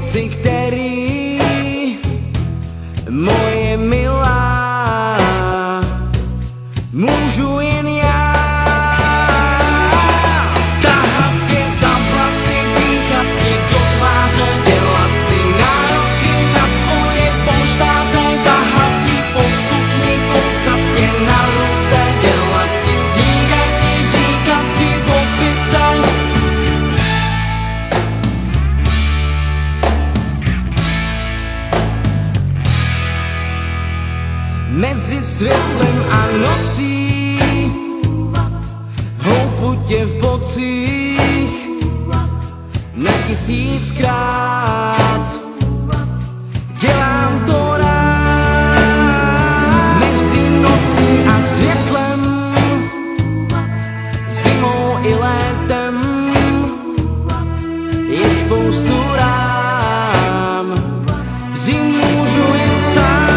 věci, který moje milá můžu jen já. Tahat tě za vlasy, dýchat ti do tváře, dělat si nároky na tvoje polštáře, sahat ti po sukni, kousat tě na ruce, dělat ti snídani, říkat ti opice. Mezi světlem a nocí houpu tě v bocích na 1000krát. Dělám to rád. Mezi nocí a světlem, zimou i létem je spoustu rám, kdy můžu jen sám.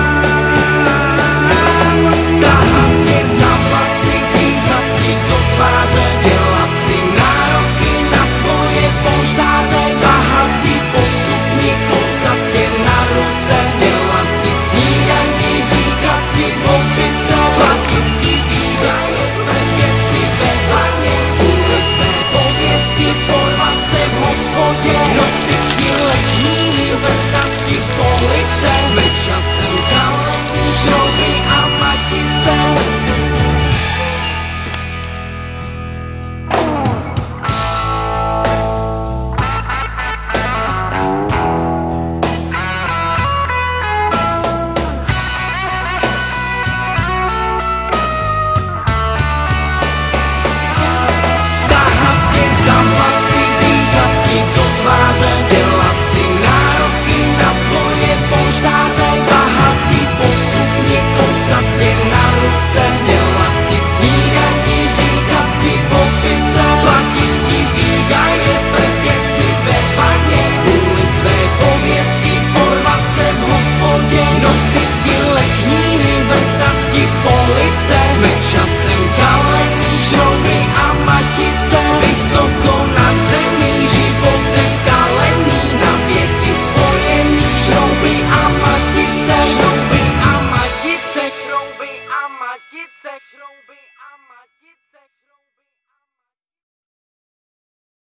Dělat si nároky na tvoje polštáře, sahat ti po sukni, kousat tě na ruce, dělat ti snídani, říkat ti opice, platit ti výdaje, vrtět si ve vaně, kvůli tvé pověsti, porvat se v hospodě, nosit ti lekníny, vrtat ti police. Jsme časem kalení, šrouby a matice. Dělat si nároky na tvoje polštáře, sahat ti po sukni, kousat tě na ruce, dělat ti snídani, říkat ti opice, platit ti výdaje, prdět si ve vaně, kvůli tvé pověsti, porvat se v hospodě, nosit ti lekníny, vrtat ti police. Jsme časem kalení, šrouby a matice, vysoko nad zemí, životem kalený, na věky spojený, šrouby a matice, šrouby a matice, šrouby a matice, šrouby a matice, šrouby.